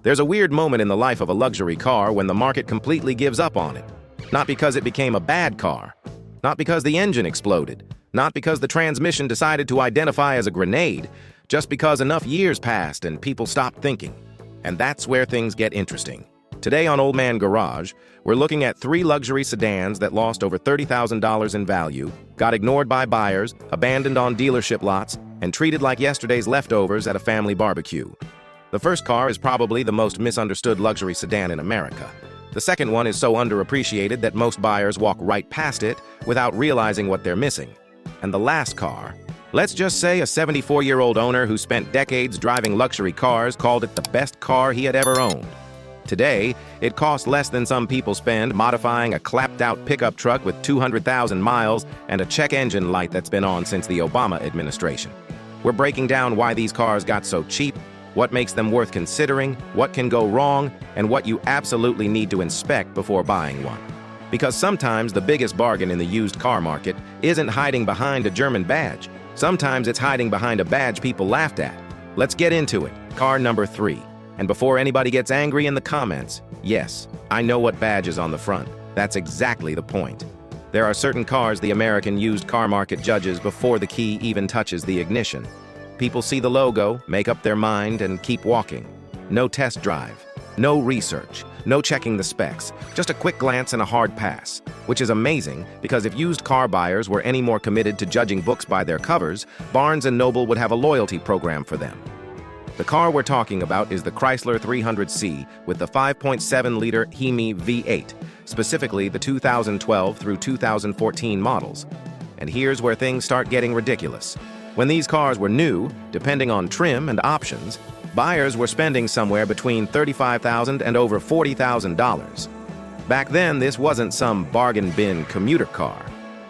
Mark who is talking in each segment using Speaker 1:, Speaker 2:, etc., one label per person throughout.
Speaker 1: There's a weird moment in the life of a luxury car when the market completely gives up on it. Not because it became a bad car, not because the engine exploded, not because the transmission decided to identify as a grenade, just because enough years passed and people stopped thinking. And that's where things get interesting. Today on Old Man Garage, we're looking at 3 luxury sedans that lost over $30,000 in value, got ignored by buyers, abandoned on dealership lots, and treated like yesterday's leftovers at a family barbecue. The first car is probably the most misunderstood luxury sedan in America. The second one is so underappreciated that most buyers walk right past it without realizing what they're missing. And the last car, let's just say a 74-year-old owner who spent decades driving luxury cars called it the best car he had ever owned. Today, it costs less than some people spend modifying a clapped-out pickup truck with 200,000 miles and a check engine light that's been on since the Obama administration. We're breaking down why these cars got so cheap, what makes them worth considering, what can go wrong, and what you absolutely need to inspect before buying one. Because sometimes the biggest bargain in the used car market isn't hiding behind a German badge. Sometimes it's hiding behind a badge people laughed at. Let's get into it. Car number 3. And before anybody gets angry in the comments, yes, I know what badge is on the front. That's exactly the point. There are certain cars the American used car market judges before the key even touches the ignition. People see the logo, make up their mind, and keep walking. No test drive, no research, no checking the specs, just a quick glance and a hard pass, which is amazing because if used car buyers were any more committed to judging books by their covers, Barnes & Noble would have a loyalty program for them. The car we're talking about is the Chrysler 300C with the 5.7-liter HEMI V8, specifically the 2012 through 2014 models. And here's where things start getting ridiculous. When these cars were new, depending on trim and options, buyers were spending somewhere between $35,000 and over $40,000. Back then, this wasn't some bargain bin commuter car.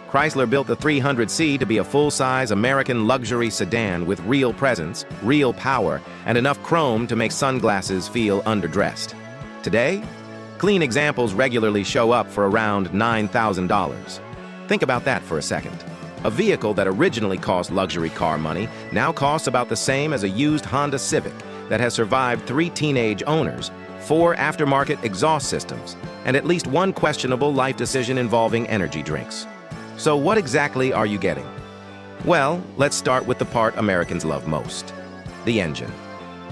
Speaker 1: Chrysler built the 300C to be a full-size American luxury sedan with real presence, real power, and enough chrome to make sunglasses feel underdressed. Today, clean examples regularly show up for around $9,000. Think about that for a second. A vehicle that originally cost luxury car money now costs about the same as a used Honda Civic that has survived 3 teenage owners, 4 aftermarket exhaust systems, and at least 1 questionable life decision involving energy drinks. So what exactly are you getting? Well, let's start with the part Americans love most, the engine.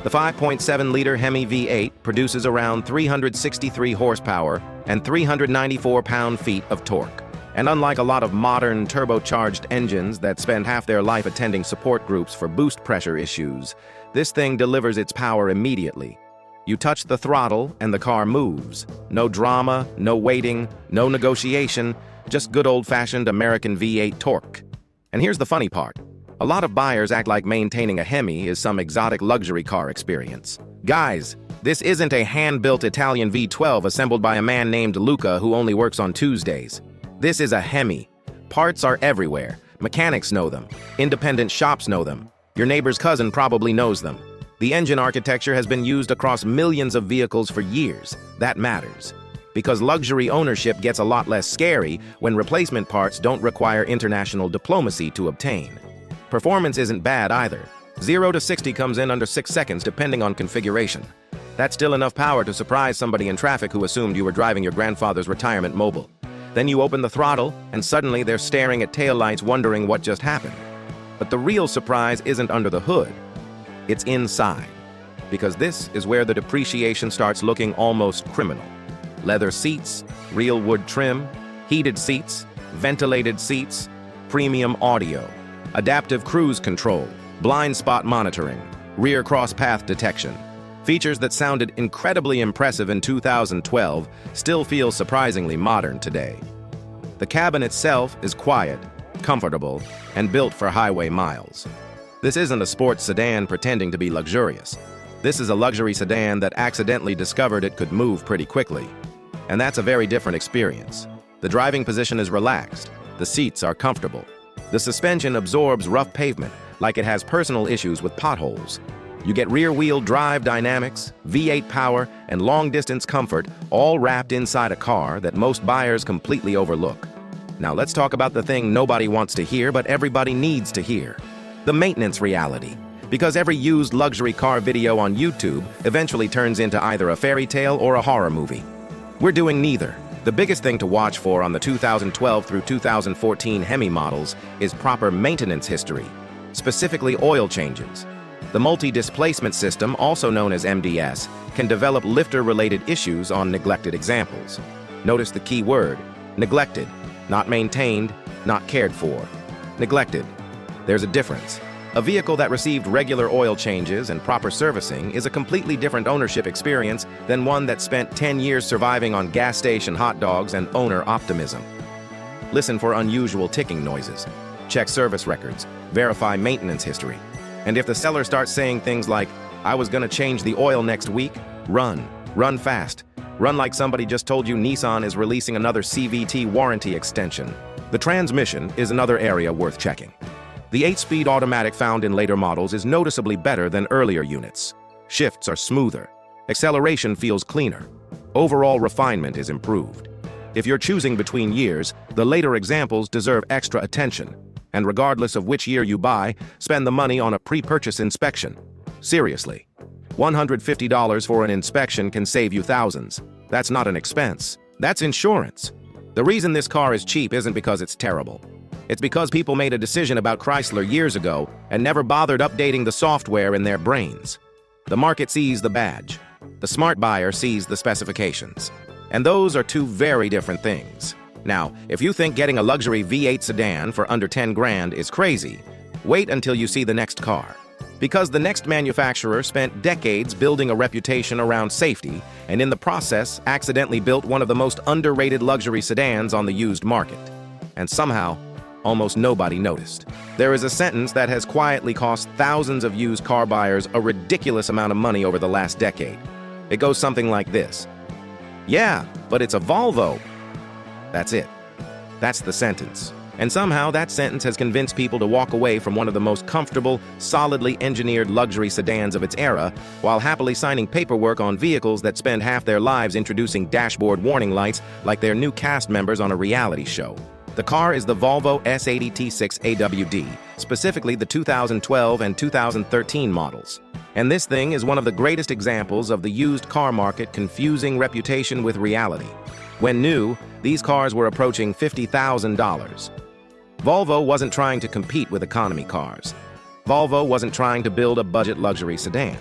Speaker 1: The 5.7-liter HEMI V8 produces around 363 horsepower and 394 pound-feet of torque. And unlike a lot of modern turbocharged engines that spend half their life attending support groups for boost pressure issues, this thing delivers its power immediately. You touch the throttle and the car moves. No drama, no waiting, no negotiation, just good old-fashioned American V8 torque. And here's the funny part. A lot of buyers act like maintaining a HEMI is some exotic luxury car experience. Guys, this isn't a hand-built Italian V12 assembled by a man named Luca who only works on Tuesdays. This is a HEMI. Parts are everywhere. Mechanics know them. Independent shops know them. Your neighbor's cousin probably knows them. The engine architecture has been used across millions of vehicles for years. That matters. Because luxury ownership gets a lot less scary when replacement parts don't require international diplomacy to obtain. Performance isn't bad either. 0 to 60 comes in under 6 seconds depending on configuration. That's still enough power to surprise somebody in traffic who assumed you were driving your grandfather's retirement mobile. Then you open the throttle, and suddenly they're staring at taillights wondering what just happened. But the real surprise isn't under the hood. It's inside. Because this is where the depreciation starts looking almost criminal. Leather seats, real wood trim, heated seats, ventilated seats, premium audio, adaptive cruise control, blind spot monitoring, rear cross-path detection. Features that sounded incredibly impressive in 2012 still feel surprisingly modern today. The cabin itself is quiet, comfortable, and built for highway miles. This isn't a sports sedan pretending to be luxurious. This is a luxury sedan that accidentally discovered it could move pretty quickly. And that's a very different experience. The driving position is relaxed. The seats are comfortable. The suspension absorbs rough pavement like it has personal issues with potholes. You get rear-wheel drive dynamics, V8 power, and long-distance comfort all wrapped inside a car that most buyers completely overlook. Now let's talk about the thing nobody wants to hear but everybody needs to hear. The maintenance reality. Because every used luxury car video on YouTube eventually turns into either a fairy tale or a horror movie. We're doing neither. The biggest thing to watch for on the 2012 through 2014 HEMI models is proper maintenance history, specifically oil changes. The multi-displacement system, also known as MDS, can develop lifter-related issues on neglected examples. Notice the key word, neglected, not maintained, not cared for. Neglected. There's a difference. A vehicle that received regular oil changes and proper servicing is a completely different ownership experience than one that spent 10 years surviving on gas station hot dogs and owner optimism. Listen for unusual ticking noises. Check service records. Verify maintenance history. And if the seller starts saying things like, "I was gonna change the oil next week," run. Run fast. Run like somebody just told you Nissan is releasing another CVT warranty extension. The transmission is another area worth checking. The 8-speed automatic found in later models is noticeably better than earlier units. Shifts are smoother. Acceleration feels cleaner. Overall refinement is improved. If you're choosing between years, the later examples deserve extra attention. And regardless of which year you buy, spend the money on a pre-purchase inspection. Seriously. $150 for an inspection can save you thousands. That's not an expense. That's insurance. The reason this car is cheap isn't because it's terrible. It's because people made a decision about Chrysler years ago and never bothered updating the software in their brains. The market sees the badge. The smart buyer sees the specifications. And those are two very different things. Now, if you think getting a luxury V8 sedan for under 10 grand is crazy, wait until you see the next car. Because the next manufacturer spent decades building a reputation around safety and in the process accidentally built one of the most underrated luxury sedans on the used market. And somehow, almost nobody noticed. There is a sentence that has quietly cost thousands of used car buyers a ridiculous amount of money over the last decade. It goes something like this. "Yeah, but it's a Volvo." That's it. That's the sentence. And somehow that sentence has convinced people to walk away from one of the most comfortable, solidly engineered luxury sedans of its era, while happily signing paperwork on vehicles that spend half their lives introducing dashboard warning lights like they're new cast members on a reality show. The car is the Volvo S80 T6 AWD, specifically the 2012 and 2013 models. And this thing is one of the greatest examples of the used car market confusing reputation with reality. When new, these cars were approaching $50,000. Volvo wasn't trying to compete with economy cars. Volvo wasn't trying to build a budget luxury sedan.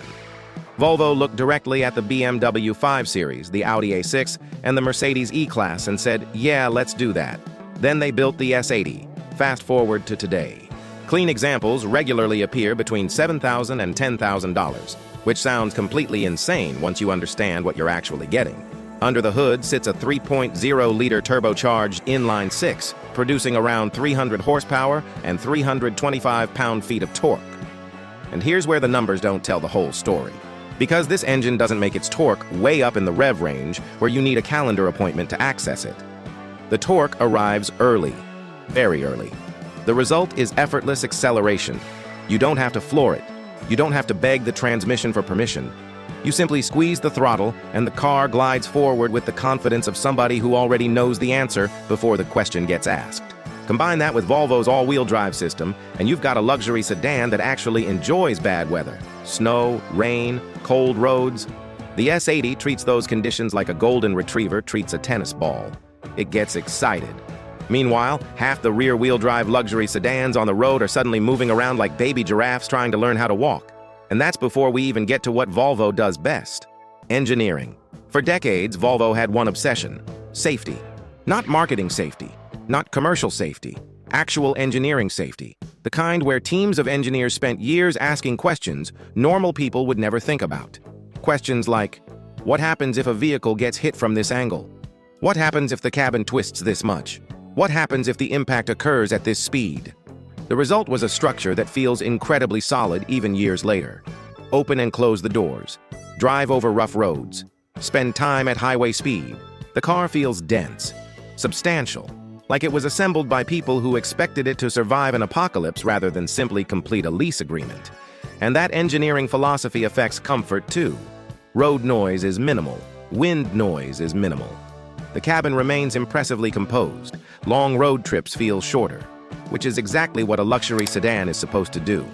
Speaker 1: Volvo looked directly at the BMW 5 Series, the Audi A6, and the Mercedes E-Class and said, "Yeah, let's do that." Then they built the S80. Fast forward to today. Clean examples regularly appear between $7,000 and $10,000, which sounds completely insane once you understand what you're actually getting. Under the hood sits a 3.0-liter turbocharged inline-six, producing around 300 horsepower and 325 pound-feet of torque. And here's where the numbers don't tell the whole story. Because this engine doesn't make its torque way up in the rev range where you need a calendar appointment to access it. The torque arrives early, very early. The result is effortless acceleration. You don't have to floor it. You don't have to beg the transmission for permission. You simply squeeze the throttle and the car glides forward with the confidence of somebody who already knows the answer before the question gets asked. Combine that with Volvo's all-wheel drive system, and you've got a luxury sedan that actually enjoys bad weather. Snow, rain, cold roads. The S80 treats those conditions like a golden retriever treats a tennis ball. It gets excited. Meanwhile, half the rear-wheel drive luxury sedans on the road are suddenly moving around like baby giraffes trying to learn how to walk. And that's before we even get to what Volvo does best: engineering. For decades, Volvo had one obsession: safety. Not marketing safety, not commercial safety, actual engineering safety. The kind where teams of engineers spent years asking questions normal people would never think about. Questions like, what happens if a vehicle gets hit from this angle? What happens if the cabin twists this much? What happens if the impact occurs at this speed? The result was a structure that feels incredibly solid even years later. Open and close the doors. Drive over rough roads. Spend time at highway speed. The car feels dense, substantial, like it was assembled by people who expected it to survive an apocalypse rather than simply complete a lease agreement. And that engineering philosophy affects comfort too. Road noise is minimal. Wind noise is minimal. The cabin remains impressively composed. Long road trips feel shorter, which is exactly what a luxury sedan is supposed to do.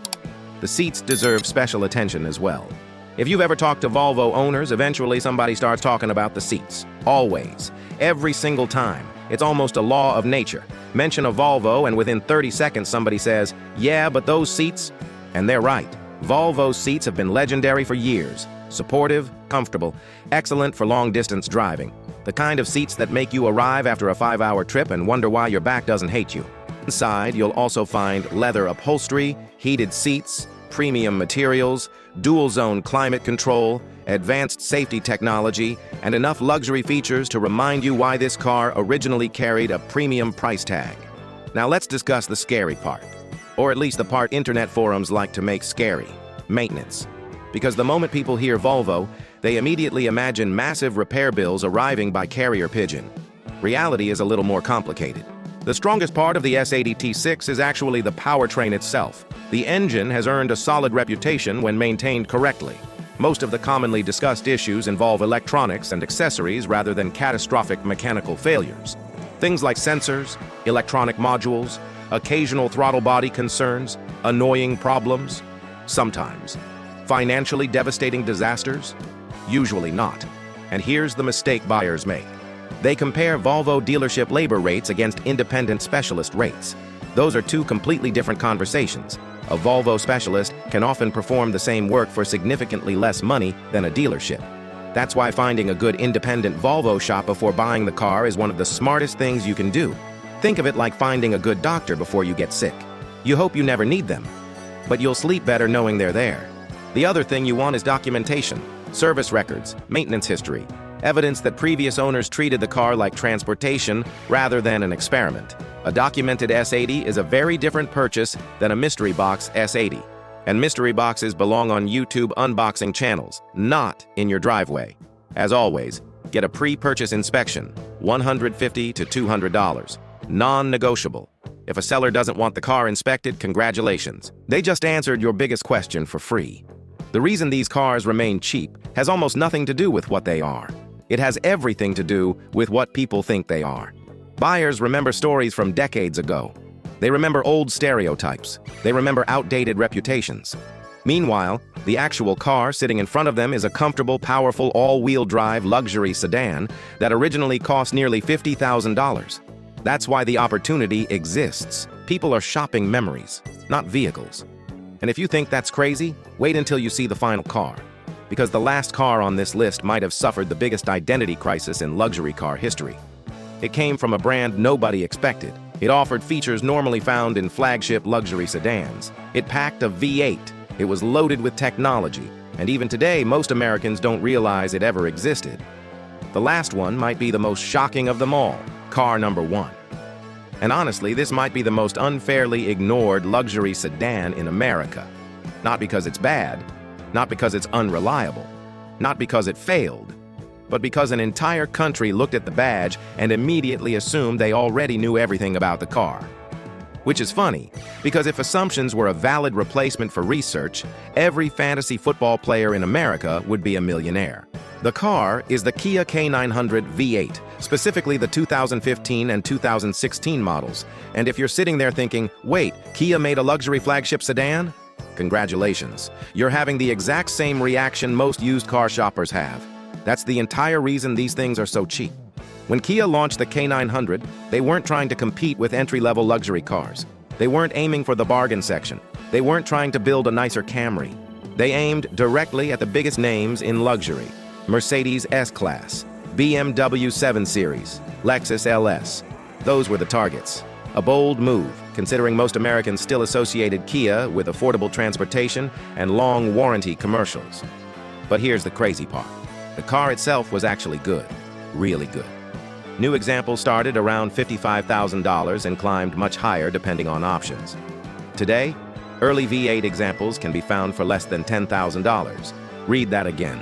Speaker 1: the seats deserve special attention as well. If you've ever talked to Volvo owners, eventually somebody starts talking about the seats. Always. Every single time. It's almost a law of nature. Mention a Volvo and within 30 seconds somebody says, "Yeah, but those seats..." And they're right. Volvo's seats have been legendary for years. Supportive, comfortable, excellent for long-distance driving. The kind of seats that make you arrive after a 5-hour trip and wonder why your back doesn't hate you. Inside, you'll also find leather upholstery, heated seats, premium materials, dual-zone climate control, advanced safety technology, and enough luxury features to remind you why this car originally carried a premium price tag. Now let's discuss the scary part, or at least the part internet forums like to make scary: maintenance. Because the moment people hear Volvo, they immediately imagine massive repair bills arriving by carrier pigeon. Reality is a little more complicated. The strongest part of the S80 T6 is actually the powertrain itself. The engine has earned a solid reputation when maintained correctly. Most of the commonly discussed issues involve electronics and accessories rather than catastrophic mechanical failures. Things like sensors, electronic modules, occasional throttle body concerns, annoying problems. Sometimes. Financially devastating disasters? Usually not. And here's the mistake buyers make. They compare Volvo dealership labor rates against independent specialist rates. Those are two completely different conversations. A Volvo specialist can often perform the same work for significantly less money than a dealership. That's why finding a good independent Volvo shop before buying the car is one of the smartest things you can do. Think of it like finding a good doctor before you get sick. You hope you never need them, but you'll sleep better knowing they're there. The other thing you want is documentation, service records, maintenance history, evidence that previous owners treated the car like transportation rather than an experiment. A documented S80 is a very different purchase than a mystery box S80. And mystery boxes belong on YouTube unboxing channels, not in your driveway. As always, get a pre-purchase inspection, $150 to $200, non-negotiable. If a seller doesn't want the car inspected, congratulations. They just answered your biggest question for free. The reason these cars remain cheap has almost nothing to do with what they are. It has everything to do with what people think they are. Buyers remember stories from decades ago. They remember old stereotypes. They remember outdated reputations. Meanwhile, the actual car sitting in front of them is a comfortable, powerful, all-wheel drive luxury sedan that originally cost nearly $50,000. That's why the opportunity exists. People are shopping memories, not vehicles. And if you think that's crazy, wait until you see the final car. Because the last car on this list might have suffered the biggest identity crisis in luxury car history. It came from a brand nobody expected. It offered features normally found in flagship luxury sedans. It packed a V8. It was loaded with technology. And even today, most Americans don't realize it ever existed. The last one might be the most shocking of them all, car number 1. And honestly, this might be the most unfairly ignored luxury sedan in America. Not because it's bad, not because it's unreliable, not because it failed, but because an entire country looked at the badge and immediately assumed they already knew everything about the car. Which is funny, because if assumptions were a valid replacement for research, every fantasy football player in America would be a millionaire. The car is the Kia K900 V8, specifically the 2015 and 2016 models. And if you're sitting there thinking, wait, Kia made a luxury flagship sedan? Congratulations. You're having the exact same reaction most used car shoppers have. That's the entire reason these things are so cheap. When Kia launched the K900, they weren't trying to compete with entry-level luxury cars. They weren't aiming for the bargain section. They weren't trying to build a nicer Camry. They aimed directly at the biggest names in luxury: Mercedes S-Class, BMW 7 Series, Lexus LS. Those were the targets. A bold move, considering most Americans still associated Kia with affordable transportation and long warranty commercials. But here's the crazy part. The car itself was actually good, really good. New examples started around $55,000 and climbed much higher depending on options. Today, early V8 examples can be found for less than $10,000. Read that again.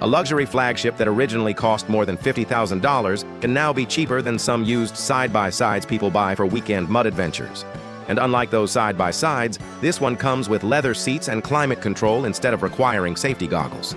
Speaker 1: A luxury flagship that originally cost more than $50,000 can now be cheaper than some used side-by-sides people buy for weekend mud adventures. And unlike those side-by-sides, this one comes with leather seats and climate control instead of requiring safety goggles.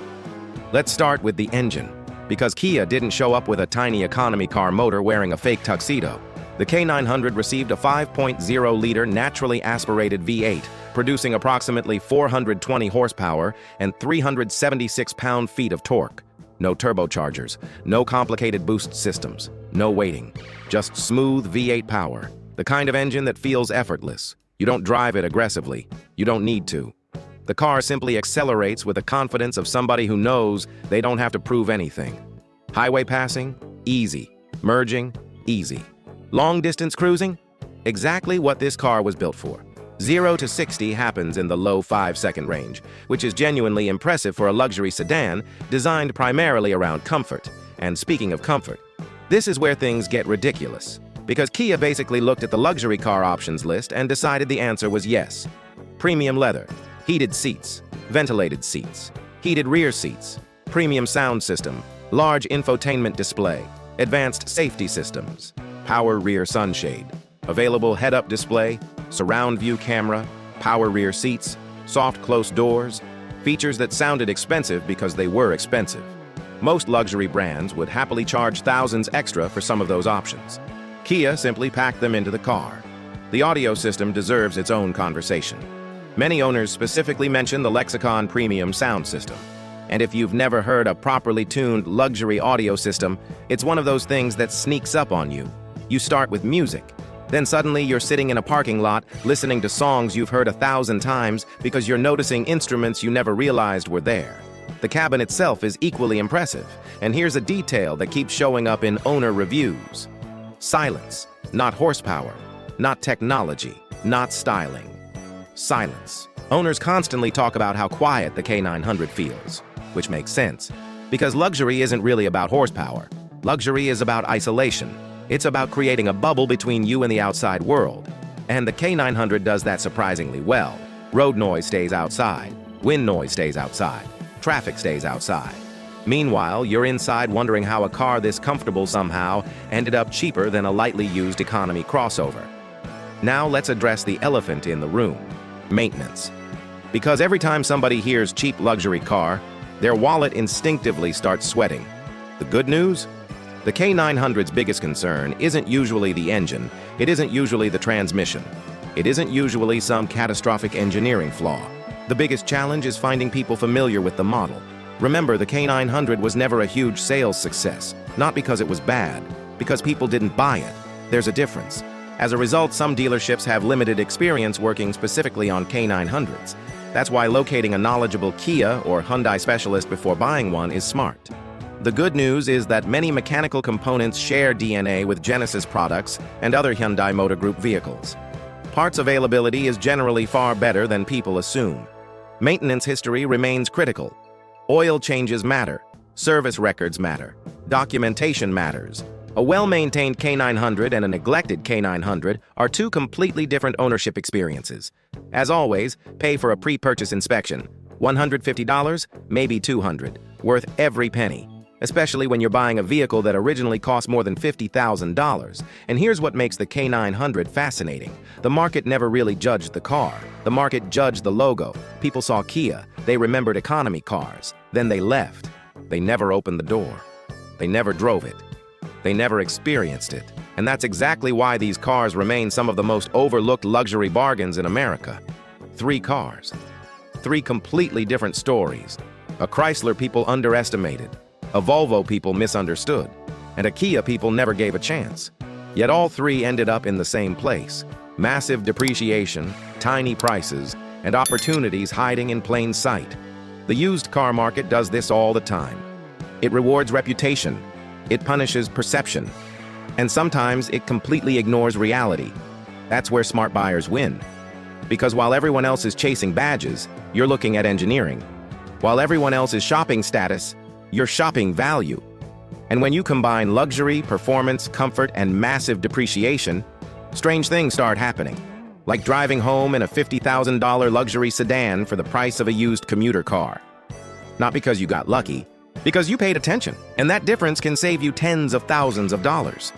Speaker 1: Let's start with the engine, because Kia didn't show up with a tiny economy car motor wearing a fake tuxedo. The K900 received a 5.0-liter naturally aspirated V8, producing approximately 420 horsepower and 376 pound-feet of torque. No turbochargers, no complicated boost systems, no waiting, just smooth V8 power. The kind of engine that feels effortless. You don't drive it aggressively. You don't need to. The car simply accelerates with the confidence of somebody who knows they don't have to prove anything. Highway passing? Easy. Merging? Easy. Long-distance cruising? Exactly what this car was built for. 0 to 60 happens in the low 5-second range, which is genuinely impressive for a luxury sedan designed primarily around comfort. And speaking of comfort, this is where things get ridiculous. Because Kia basically looked at the luxury car options list and decided the answer was yes. Premium leather, heated seats, ventilated seats, heated rear seats, premium sound system, large infotainment display, advanced safety systems, power rear sunshade, available head-up display, surround view camera, power rear seats, soft close doors, features that sounded expensive because they were expensive. Most luxury brands would happily charge thousands extra for some of those options. Kia simply packed them into the car. The audio system deserves its own conversation. Many owners specifically mention the Lexicon premium sound system. And if you've never heard a properly tuned luxury audio system, it's one of those things that sneaks up on you. You start with music. Then suddenly you're sitting in a parking lot listening to songs you've heard 1,000 times because you're noticing instruments you never realized were there. The cabin itself is equally impressive, and here's a detail that keeps showing up in owner reviews. Silence, not horsepower, not technology, not styling. Silence. Owners constantly talk about how quiet the K900 feels, which makes sense, because luxury isn't really about horsepower. Luxury is about isolation. It's about creating a bubble between you and the outside world. And the K900 does that surprisingly well. Road noise stays outside. Wind noise stays outside. Traffic stays outside. Meanwhile, you're inside wondering how a car this comfortable somehow ended up cheaper than a lightly used economy crossover. Now let's address the elephant in the room: maintenance. Because every time somebody hears cheap luxury car, their wallet instinctively starts sweating. The good news? The K900's biggest concern isn't usually the engine, it isn't usually the transmission, it isn't usually some catastrophic engineering flaw. The biggest challenge is finding people familiar with the model. Remember, the K900 was never a huge sales success, not because it was bad, because people didn't buy it. There's a difference. As a result, some dealerships have limited experience working specifically on K900s. That's why locating a knowledgeable Kia or Hyundai specialist before buying one is smart. The good news is that many mechanical components share DNA with Genesis products and other Hyundai Motor Group vehicles. Parts availability is generally far better than people assume. Maintenance history remains critical. Oil changes matter. Service records matter. Documentation matters. A well-maintained K900 and a neglected K900 are two completely different ownership experiences. As always, pay for a pre-purchase inspection. $150, maybe $200, worth every penny. Especially when you're buying a vehicle that originally cost more than $50,000. And here's what makes the K900 fascinating. The market never really judged the car. The market judged the logo. People saw Kia. They remembered economy cars. Then they left. They never opened the door. They never drove it. They never experienced it. And that's exactly why these cars remain some of the most overlooked luxury bargains in America. 3 cars. 3 completely different stories. A Chrysler people underestimated. A Volvo people misunderstood, and a Kia people never gave a chance. Yet all 3 ended up in the same place: massive depreciation, tiny prices, and opportunities hiding in plain sight. The used car market does this all the time. It rewards reputation, it punishes perception, and sometimes it completely ignores reality. That's where smart buyers win. Because while everyone else is chasing badges, you're looking at engineering. While everyone else is shopping status, you're shopping value. And when you combine luxury, performance, comfort, and massive depreciation, strange things start happening. Like driving home in a $50,000 luxury sedan for the price of a used commuter car. Not because you got lucky, because you paid attention. And that difference can save you tens of thousands of dollars.